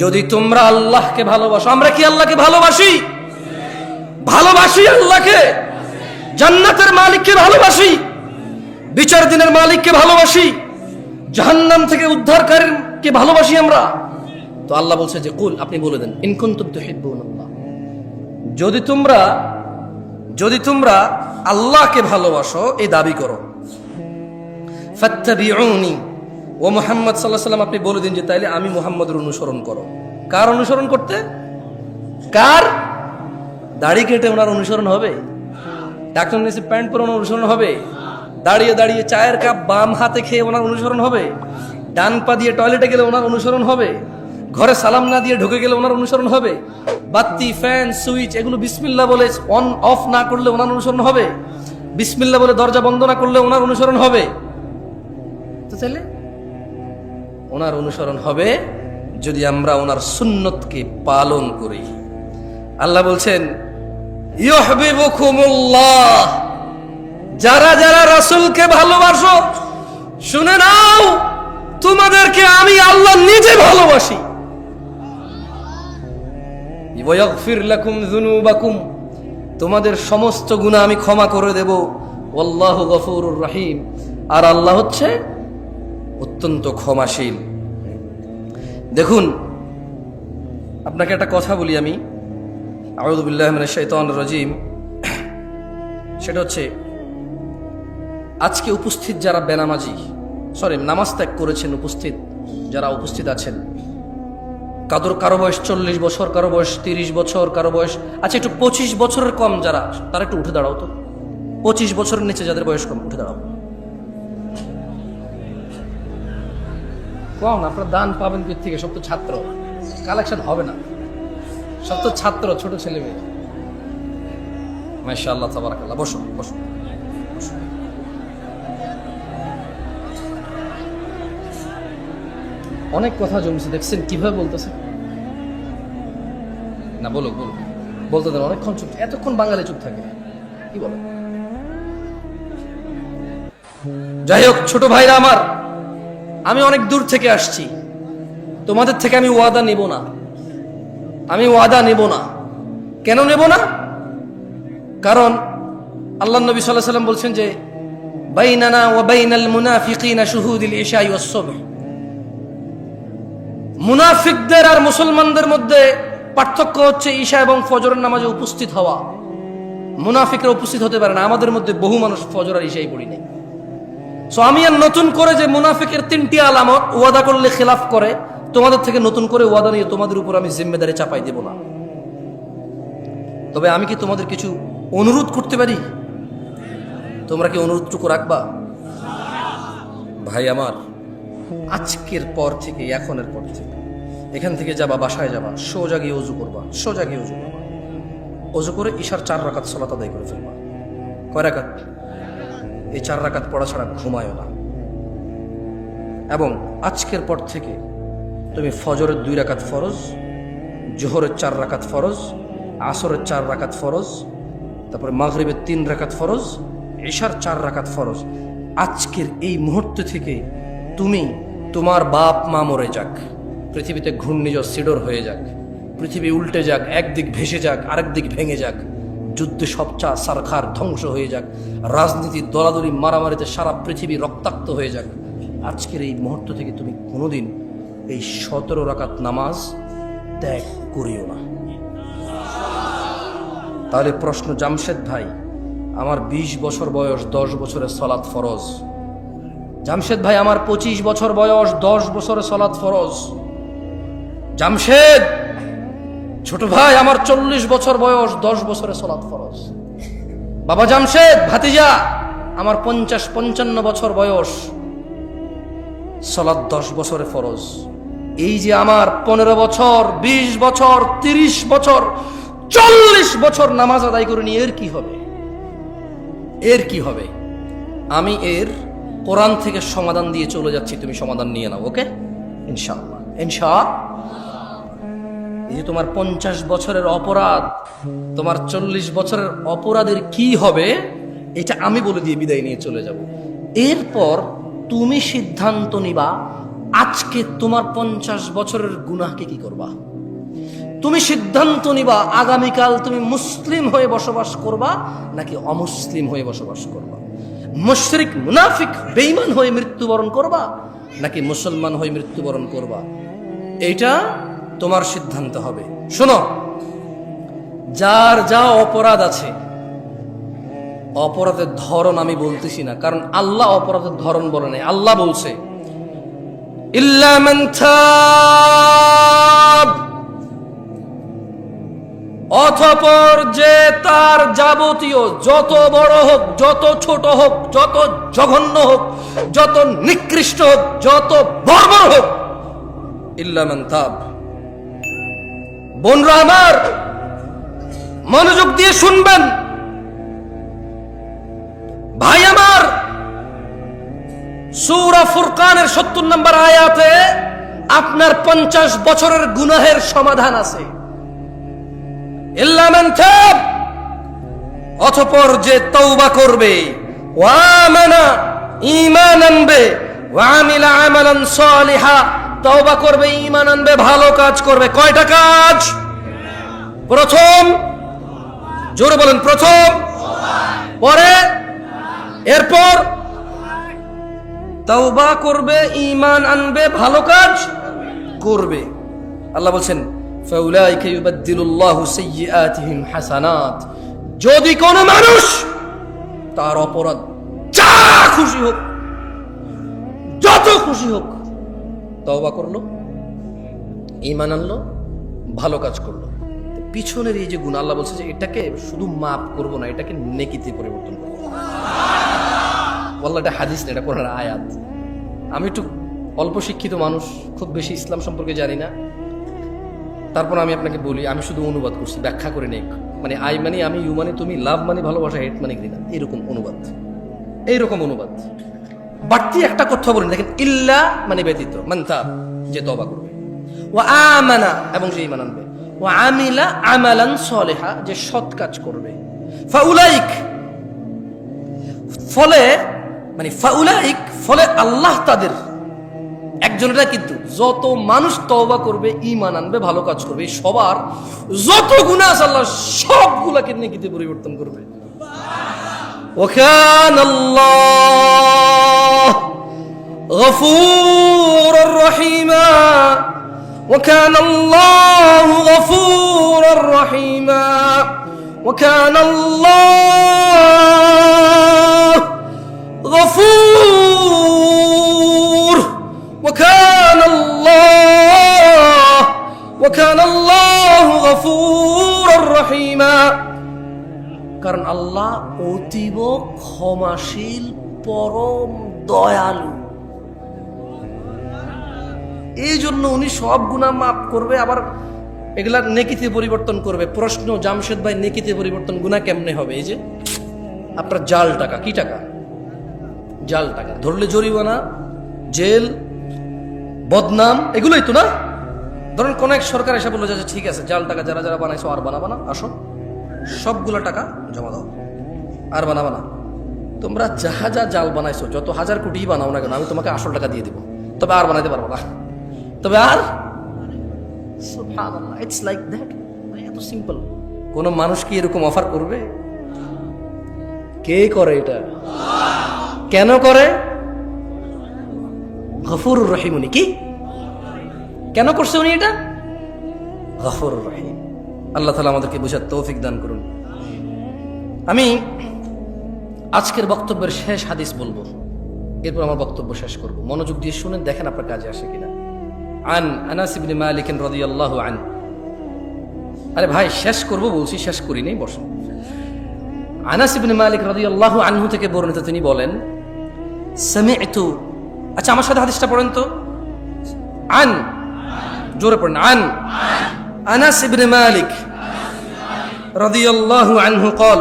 যদি তোমরা আল্লাহকে ভালোবাসো, আমরা কি আল্লাহকে ভালোবাসি? ভালোবাসি আল্লাহকে, জান্নাতের মালিককে ভালোবাসি, বিচার দিনের মালিককে ভালোবাসি, জাহান্নাম থেকে উদ্ধারকারীকে ভালোবাসি আমরা। তো আল্লাহ বলছে যে কুল, আপনি বলে দেন, ইন কুনতুম তুহিব্বুনাল্লাহ, যদি তোমরা আল্লাহকে ভালোবাসো, এই দাবি করো, ফাত্তাবিউনি, ও মুহাম্মদ সাল্লাল্লাহু আলাইহি ওয়াসাল্লাম, আপনি বলে দিন যে তাইলে আমি মুহাম্মদের অনুসরণ করো। কার অনুসরণ করতে? কার? দাড়ি কেটে ওনার অনুসরণ হবে? ডাক্তার নিচে প্যান্ট পরে ওনার অনুসরণ হবে? দাঁড়িয়ে দাঁড়িয়ে চায়ের কাপ বাম হাতে খেয়ে ওনার অনুসরণ হবে? ডান পা দিয়ে টয়লেটে গেলে ওনার অনুসরণ হবে? ঘরে সালাম না দিয়ে ঢুকে গেলে ওনার অনুসরণ হবে? বাতি, ফ্যান, সুইচ এগুলো বিসমিল্লাহ বলে অন অফ না করলে ওনার অনুসরণ হবে? বিসমিল্লাহ বলে দরজা বন্ধ না করলে ওনার অনুসরণ হবে? তো তাহলে ওনার অনুসরণ হবে যদি আমরা ওনার সুন্নতকে পালন করি। আল্লাহ বলছেন ইউহিব্বুকুমুল্লাহ, যারা যারা রাসূলকে ভালোবাসো শুনে নাও, তোমাদেরকে আমি আল্লাহ নিজে ভালোবাসি। ওয়া ইয়াগফির লাকুম যুনুবাকুম, তোমাদের সমস্ত গুনাহ আমি ক্ষমা করে দেব। ওয়াল্লাহু গফুরুর রহিম, আর আল্লাহ হচ্ছে অত্যন্ত ক্ষমাশীল। দেখুন, আপনাকে একটা কথা বলি আমি, আউযু বিল্লাহি মিনাশ শাইতানির রাজীম। সেটা হচ্ছে, আজকে উপস্থিত যারা বেনামাজি, নামাজ ত্যাগ করেছেন, যারা উপস্থিত আছেন, কারো বয়স 40 বছর, কারো বয়স 30 বছর, কারো বয়স আচ্ছা একটু 25 বছরের কম যারা, তারা একটু উঠে দাঁড়াও তো। 25 বছরের নিচে যাদের বয়স কম, উঠে দাঁড়াও। কম আপনার দান পাবেন কোথা থেকে? সব তো ছাত্র, কালেকশন হবে না, সব তো ছাত্র, ছোট ছেলে মেয়ে। মাশাআল্লাহ, তাবারাকাল্লাহ। বসো বসো বসো। অনেক কথা জমছে, দেখছেন কিভাবে বলতেছে না? বলো বলো, বলতে দেন। অনেকক্ষণ চুপ, এতক্ষণ বাঙালি চুপ থাকে, কি বলো? যাই হোক, ছোট ভাইরা আমার, আমি অনেক দূর থেকে আসছি, তোমাদের থেকে আমি ওয়াদা নেব না। আমি ওয়াদা নেব না। কেন নেব না? কারণ আল্লাহ নবী সাল্লাল্লাহু আলাইহি ওয়াসাল্লাম বলছেন যে বাইনানা ওয়া বাইনাল মুনাফিকিনা শুহুদুল ইশাই ওয়াস সুবহ, মুনাফিকদের আর মুসলমানদের মধ্যে পার্থক্য হচ্ছে ঈশা এবং ফজরের নামাজে উপস্থিত হওয়া। মুনাফিকরা উপস্থিত হতে পারে না। আমাদের মধ্যে বহু মানুষ ফজর আর ঈশাই পড়ি নাই। সো আমি আর নতুন করে যে মুনাফিকের 3টি আলামত, ওয়াদা করলে খেলাফ করে, তোমাদের থেকে নতুন করে ওয়াদা নিয়ে তোমাদের উপর আমি জিম্মেদারি চাপাই দেব না। তবে আমি কি তোমাদের কিছু অনুরোধ করতে পারি? তোমরা কি অনুরোধটুকু রাখবা? ভাই আমার, আজকের পর থেকে, এখনের পর থেকে, এখান থেকে যাবা, বাসায় যাবা, সোজা গিয়ে ওযু করবা, সোজা গিয়ে ওযু করবা। ওযু করে ঈশার 4 রাকাত সালাত আদায় করে ফেলবা। কয় রাকাত? এই 4 রাকাত পড়া ছাড়া ঘুমায়ও না। এবং আজকের পর থেকে তুমি ফজরের 2 রাকাত ফরজ, জোহরের 4 রাকাত ফরজ, আসরের 4 রাকাত ফরজ, তারপরে মাগরিবের 3 রাকাত ফরজ, ঈশার 4 রাকাত ফরজ, আজকের এই মুহূর্ত থেকে তুমি, তোমার বাপ মা মরে যাক, পৃথিবীতে ঘূর্ণিঝড় সিডর হয়ে যাক, পৃথিবী উল্টে যাক, একদিক ভেসে যাক, আরেক দিক ভেঙে যাক, যুদ্ধে সবচা সারখার ধ্বংস হয়ে যাক, রাজনীতি দলাদলি মারামারিতে সারা পৃথিবী রক্তাক্ত হয়ে যাক, আজকের এই মুহূর্ত থেকে তুমি কোনোদিন এই 17 রাকাত নামাজ ত্যাগ করিও না। তাহলে প্রশ্ন, জামশেদ ভাই, আমার 20 বছর বয়স, 10 বছরের সালাত ফরজ। জামশেদ ভাই, আমার 25 বছর বয়স, 10 বছরের সালাত ফরজ। জামশেদ ছোট ভাই, আমার 40 বছর বয়স, 10 বছরের সালাত ফরজ। বাবা জামশেদ ভাতিজা, আমার 50-55 বছর বয়স, সালাত 10 বছরে ফরজ। এই যে আমার 15 বছর, 20 বছর, 30 বছর, 40 বছর নামাজ আদায় করে নি, এর কি হবে? এর কি হবে? আমি এর কোরআন থেকে সমাধান দিয়ে চলে যাচ্ছি, তুমি সমাধান নিয়ে নাও, ওকে? ইনশাআল্লাহ, ইনশাআল্লাহ। এই যে তোমার 50 বছরের অপরাধ, তোমার 40 বছরের অপরাধের কি হবে, এটা আমি বলে দিয়ে বিদায় নিয়ে চলে যাব। এরপর তুমি সিদ্ধান্ত নিবা আজকে তোমার 50 বছরের গুনাহকে কি করবা? তুমি সিদ্ধান্ত নিবা আগামীকাল তুমি মুসলিম হয়ে বসবাস করবা নাকি অমুসলিম হয়ে বসবাস করবা, মুশরিক মুনাফিক বেঈমান হয়ে মৃত্যুবরণ করবা নাকি মুসলমান হয়ে মৃত্যুবরণ করবা। এটা তোমার সিদ্ধান্ত হবে। শোনো, যার যা অপরাধ আছে, অপরাধের ধরন আমি বলতেছি না, কারণ আল্লাহ অপরাধের ধরন বলে নাই। আল্লাহ বলছে ইল্লা মান তাব, অতঃপর যে তার যাবতীয় যত বড় হোক, যত ছোট হোক, যত জঘন্য হোক, যত নিকৃষ্ট হোক, যত বর্বর হোক, ইল্লা মান তাব। বোনরা আমার, মনোযোগ দিয়ে শুনবেন, ভাই আমার, সূরা ফুরকানের 70 নম্বর আয়াতে আপনার 50 বছরের গুনাহের সমাধান আছে। ইল্লা মান তাব, অতঃপর যে তওবা করবে, ওয়া আমানা, ঈমান আনবে, ওয়া আমিলা আমালান সালিহা, তওবা করবে, ঈমান আনবে, ভালো কাজ করবে। কয়টা কাজ? প্রথম, জোরে বলেন, প্রথম, পরে, এরপর তওবা করবে, ঈমান আনবে, ভালো কাজ করবে। আল্লাহ বলছেন ফাউলাইকা ইউবাদদিলুল্লাহু সাইয়্যাতিহিম হাসানাত। যদি কোন মানুষ তার অপরাধ যা খুশি হোক, যত খুশি হোক, তওবা করলো, ঈমান আনলো, ভালো কাজ করলো, পিছনের এই যে গুনাহ, আল্লাহ বলছে যে এটাকে শুধু মাফ করব না, এটাকে নেকিতে পরিবর্তন করব। আল্লাহ, এটা হাদিস না, এটা কোরআনের আয়াত। আমি একটু অল্প শিক্ষিত মানুষ, খুব বেশি ইসলাম সম্পর্কে জানি না, তারপর আমি আপনাকে বলি, আমি শুধু অনুবাদ করছি, ব্যাখ্যা করে নেই। মানে আই মানে আমি, ইউ মানে তুমি, লাভ মানে ভালোবাসা, হেট মানে ঘৃণা, এরকম অনুবাদ, এইরকম অনুবাদ। বাড়তি একটা কথা বলেন, দেখেন, ইল্লা মানে ব্যতীত, মান তাব, যে তওবা করবে, ওয়া আমানা, এবং যে ঈমান আনবে, ওয়া আমিলা আমালান সালিহা, যে সৎ কাজ করবে, ফাউলাইক, ফলে মানে ফাউলাইক, ফলে আল্লাহ তাদের, একজনেরা কিন্তু যত মানুষ তওবা করবে, ঈমান আনবে, ভালো কাজ করবে, সবার যত গুনাহ আছে আল্লাহ সবগুলোকে নেকিতে পরিবর্তন করবে। ওয়া কানাল্লাহু গফুরুর রহিমা, ওয়া কানাল্লাহু গফুরুর রহিমা, ওয়া কানাল্লাহু গফুর, وكان الله غفورا رحيما। কারণ আল্লাহ অতীব ক্ষমাশীল, পরম দয়ালু। এই জন্য উনি সব গুনাহ মাফ করবে, আবার এগুলা নেকিতে পরিবর্তন করবে। প্রশ্ন, জামশেদ ভাই, নেকিতে পরিবর্তন গুনাহ কেমনে হবে? এই যে আপনার জাল টাকা, কি টাকা? জাল টাকা, ধরলে জরিমানা, জেল, বদনাম, এগুলোই তো না? ধরুন কোন এক সরকার এসে বললো যে ঠিক আছে, জাল টাকা যারা যারা বানাইছো আর বানাবা না, আসো সবগুলো টাকা জমা দাও, আর বানাবা না। তোমরা যাহা যা জাল বানাইছো, যত হাজার কোটি বানাও না কেন, আমি তোমাকে আসল টাকা দিয়ে দিব, তবে আর বানাইতে পারবো না, তবে আর। সুবহানাল্লাহ, ইটস লাইক দ্যাট। এত সিম্পল। কোন মানুষ কি এরকম অফার করবে? কে করে এটা? কেন করে? গফুরুর রহিম। উনি কি কেন করছে উনি এটা? গফুরুর রহিম। আল্লাহ তাআলা আমাদেরকে বুঝার তৌফিক দান করুন। আমি আজকের বক্তব্যের শেষ হাদিস বলবো, এরপর আমার বক্তব্য শেষ করব। মনোযোগ দিয়ে শুনেন, দেখেন আপনার কাজে আসে কিনা। আন আনাস ইবনে মালিক রাদিয়াল্লাহু আনহু। আরে ভাই, শেষ করব বলছি, শেষ করি নাই, বসেন। আনাস ইবনে মালিক রাদিয়াল্লাহু আনহু থেকে বর্ণিত, তিনি বলেন সামি'তু, আচ্ছা আমার সাথে হাদিসটা পড়েন তো। আন, জোরে পড়েন, আন আনাস ইবনে মালিক রাদিয়াল্লাহু আনহু قال,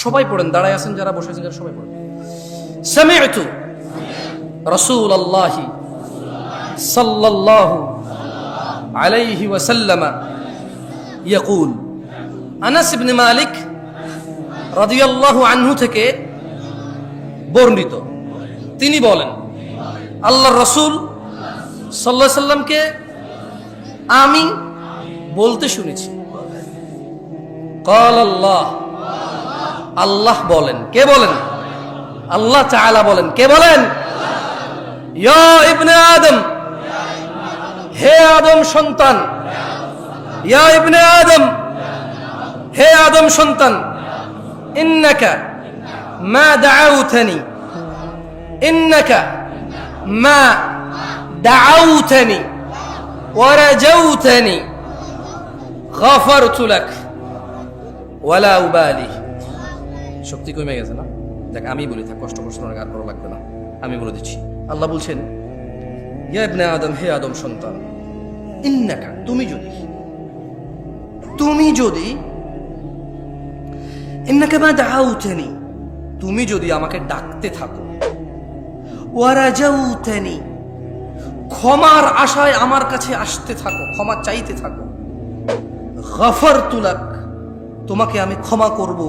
সবাই পড়েন, দাঁড়ায় আছেন যারা, বসে আছেন যারা, সবাই পড়েন। সামি'তু রাসূলুল্লাহ সাল্লাল্লাহু আলাইহি ওয়াসাল্লাম ইয়াকুল। আনাস ইবনে মালিক রাদিয়াল্লাহু আনহু থেকে বর্ণিত, তিনি বলেন আল্লাহ রসুল সাল্লাল্লাহু আলাইহি সাল্লামকে আমি বলতে শুনেছি। ক্বাল আল্লাহ, আল্লাহ বলেন। কে বলেন? আল্লাহ তাআলা বলেন। কে বলেন? ইয়া ইবনে আদম, হে আদম সন্তান, ইয়া ইবনে আদম, হে আদম সন্তান, ইন্নাকা মা দাআউতানি, ইন্নাকা মা দাআউতানি ওয়া রাজাউতানি গফারতু লাক ওয়ালা উবালি। শক্তি কমে গেছে না? দেখ আমি বলি, থাক, কষ্ট আর করা লাগবে না, আমি বলে দিচ্ছি। আল্লাহ বলছেন, ইয়া ইবনে আদম, হে আদম সন্তান, ইন্নাকা, তুমি যদি ইন্নাকা মা দাআউতানি, তুমি যদি আমাকে ডাকতে থাকো, ওয়া রাজাউতানি, ক্ষমার আশায় আমার কাছে আসতে থাকো, ক্ষমা চাইতে থাকো, গফারতু লাক, তোমাকে আমি ক্ষমা করব,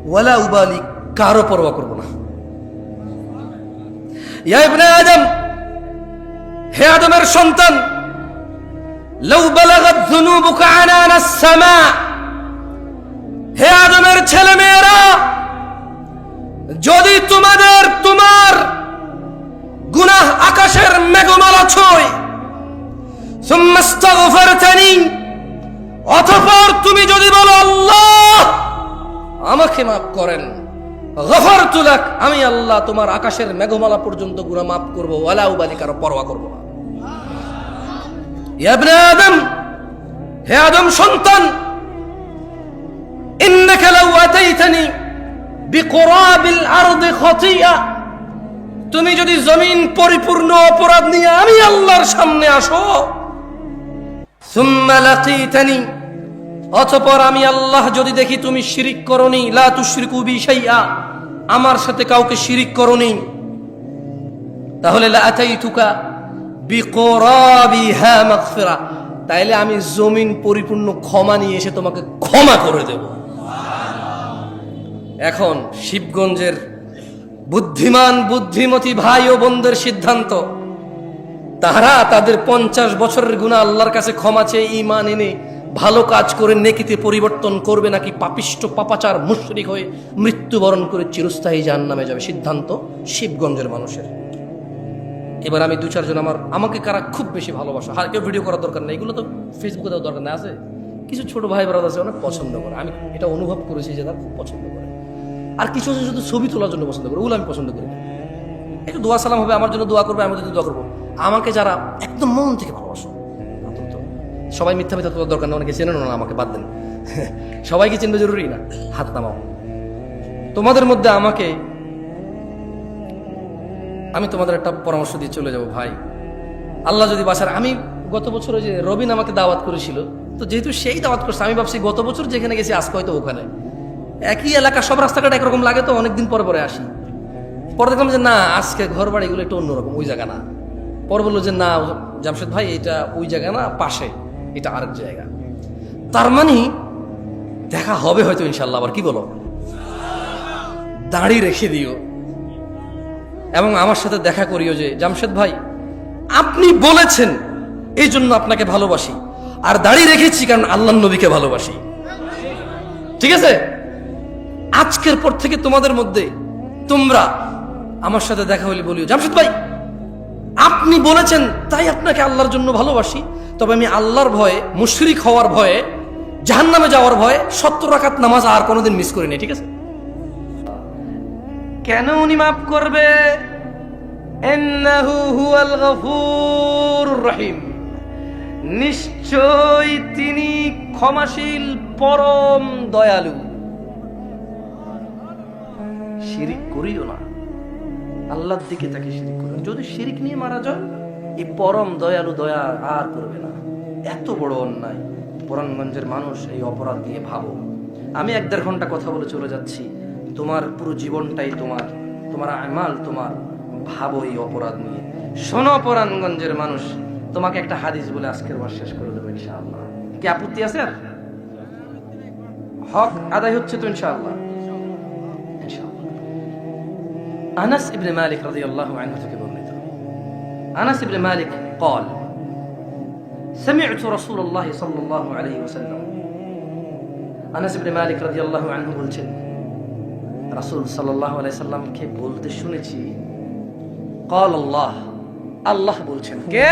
ওয়ালা উবালি, কারো পরোয়া করব না। ইয়া ইবনে আদম, হে আদমের সন্তান, লাউ বালাগাত যুনুবুকা আনানাস সামা, হে আদমের ছেলে মেয়েরা, যদি তোমার গুনাহ আকাশের মেঘমালা ছোঁয়, সুম্মা ইস্তাগফারতানি, অতঃপর তুমি যদি বলো আল্লাহ আমাকে মাফ করেন, গফারতু লাক, আমি আল্লাহ তোমার আকাশের মেঘমালা পর্যন্ত গুনাহ মাফ করব, ওয়ালা উবালি, কারো পরোয়া করব না। ইয়া ইবনে আদম, হে আদম সন্তান, ইন্নাকা লাউ আতাইতানি বিকুরাবিল আরদি খাতিয়া, তুমি যদি জমিন পরিপূর্ণ অপরাধ নিয়ে আমি আল্লাহর সামনে আসো, সুম্মা লাকিতানি, অতঃপর আমি আল্লাহ যদি দেখি তুমি শিরিক করনি, লা তুশরিকু বি শাইআ, আমার সাথে কাউকে শিরিক করনি, তাহলে লা আতাইতুকা বিকুরাবিহা মাগফিরা, তাইলে আমি জমিন পরিপূর্ণ ক্ষমা নিয়ে এসে তোমাকে ক্ষমা করে দেব। এখন শিবগঞ্জের বুদ্ধিমান বুদ্ধিমতী ভাই ও বোনদের সিদ্ধান্ত, তারা তাদের 50 বছরের গুনাহ আল্লাহর কাছে ক্ষমা চেয়ে ঈমান এনে ভালো কাজ করে নেকিতে পরিবর্তন করবে, নাকি পাপিষ্ট পাপাচার মুশরিক হয়ে মৃত্যুবরণ করে চিরস্থায়ী জাহান্নামে যাবে। সিদ্ধান্ত শিবগঞ্জের মানুষের। এবার আমি 2-4 জন আমাকে কারা খুব বেশি ভালোবাসা, আর কেউ ভিডিও করার দরকার নেই, এগুলো তো ফেসবুকে দেওয়ার দরকার নেই, আছে কিছু ছোট ভাই ব্রাদার আছে অনেক পছন্দ করে, আমি এটা অনুভব করেছি যে তারা খুব পছন্দ করে, আর কিছু আছে শুধু ছবি তোলার জন্য পছন্দ করে, ওগুলো আমি পছন্দ করি না। একটু দোয়া সালাম হবে, আমার জন্য দোয়া করবে, আমি যদি দোয়া করবো। আমাকে যারা একদম মন থেকে ভালোবাসো, সবাই মিথ্যা তোলার দরকার না, অনেকে চেনে না, আমাকে বাদ দেন, সবাইকে চিনবে জরুরি না, হাত নামাও। তোমাদের মধ্যে আমি তোমাদের একটা পরামর্শ দিয়ে চলে যাব ভাই, আল্লাহ যদি বাঁচার। আমি গত বছর ওই যে রবিন আমাকে দাওয়াত করেছিল, তো যেহেতু সেই দাওয়াত করছে, আমি ভাবছি গত বছর যেখানে গেছি আজকে হয়তো ওখানে, একই এলাকা, সব রাস্তাঘাট একরকম লাগে, তো অনেকদিন পরে আসি। পরে দেখলাম যে না, আজকে ঘর বাড়িগুলো একটু অন্যরকম, ওই জায়গা না। পরে বললো যে না জামশেদ ভাই, এটা ওই জায়গা না, পাশে, এটা আরেক জায়গা। তার মানে দেখা হবে হয়তো ইনশাল্লাহ। আবার কি বলো? দাড়ি রেখে দিও এবং আমার সাথে দেখা করিও যে জামশেদ ভাই, আপনি বলেছেন এই জন্য আপনাকে ভালোবাসি, আর দাড়ি রেখেছি কারণ আল্লাহর নবীকে ভালোবাসি। ঠিক আছে? আজকের পর থেকে তোমাদের মধ্যে তোমরা আমার সাথে দেখা হলে বলিও, জামশেদ ভাই আপনি বলেছেন তাই আপনাকে আল্লাহর জন্য ভালোবাসি, তবে আমি আল্লাহর ভয়ে, মুশরিক হওয়ার ভয়ে, জাহান্নামে যাওয়ার ভয়ে 70 রাকাত নামাজ আর কোনোদিন মিস করিনি। ঠিক আছে? কেন উনি মাফ করবে? ইন্নাহু হুয়াল গফুরুর রহিম, নিশ্চয় তিনি ক্ষমাশীল, পরম দয়ালু। শিরিক করিও না, আল্লাহর দিকে তাকে শিরিক করবে। যদি শিরিক নিয়ে মারা যায়, এই পরম দয়ালু দয়া আর করবে না। এত বড় অন্যায়। পুরানগঞ্জের মানুষ, এই অপরাধ নিয়ে ভাবো। আমি 1-1.5 ঘন্টা কথা বলে চলে যাচ্ছি, তোমার পুরো জীবনটাই তোমার আমাল, তোমার ভাবো এই অপরাধ নিয়ে। শোনো পুরানগঞ্জের মানুষ, তোমাকে একটা হাদিস বলে আজকের বার শেষ করে দেবো ইনশাআল্লাহ। কি আপত্তি আছে? আর হক আদায় হচ্ছে তো ইনশাআল্লাহ। আনাস ইবনে মালিক রাদিয়াল্লাহু আনহু থেকে বর্ণিত, আনাস ইবনে মালিক قال سمعت رسول الله صلى الله عليه وسلم আনাস ইবনে মালিক রাদিয়াল্লাহু আনহু বলছেন রাসূল সাল্লাল্লাহু আলাইহি সাল্লামকে বলতে শুনেছি قال الله আল্লাহ বলছেন কে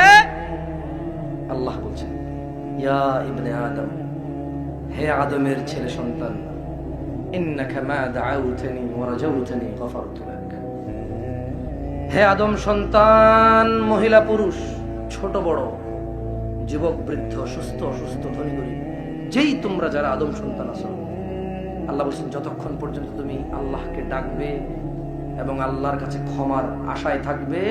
আল্লাহ বলছেন ইয়া ইবনে আদম হে আদমের ছেলে সন্তান ইন্নাকা মা দাআউতানি ওয়া রাজাউতানি গফারতু লাক হে আদম সন্তান মহিলা পুরুষ ছোট বড় যুবক বৃদ্ধ সুস্থ অসুস্থ ধনী গরীব যেই তোমরা যারা আদম সন্তান আছো আল্লাহ বলছেন যতক্ষণ পর্যন্ত তুমি আল্লাহকে ডাকবে এবং আল্লাহর কাছে ক্ষমার আশায় থাকবে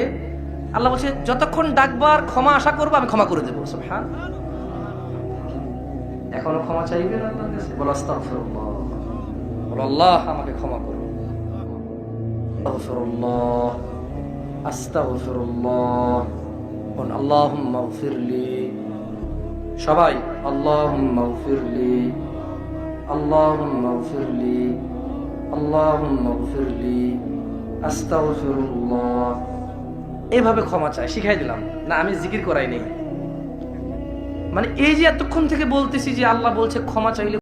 আল্লাহ বলছে যতক্ষণ ডাকবার ক্ষমা আশা করবে আমি ক্ষমা করে দেবো সুবহানাল্লাহ এখনো ক্ষমা চাইবে না আল্লাহর কাছে বল আস্তাগফিরুল্লাহ বল আল্লাহ আমাকে ক্ষমা করো আস্তাগফিরুল্লাহ আস্তাগফিরুল্লাহ বল আল্লাহুম্মা গফিরলি সবাই আল্লাহুম্মা গফিরলি আল্লাহুম্মা গফিরলি আল্লাহুম্মা গফিরলি আস্তাগফিরুল্লাহ এভাবে ক্ষমা চাই শিখাই দিলাম না আমি জিকির করাই নেই মানে এই যে এতক্ষণ থেকে বলতেছি যে আল্লাহ বলছে ক্ষমা চাইলে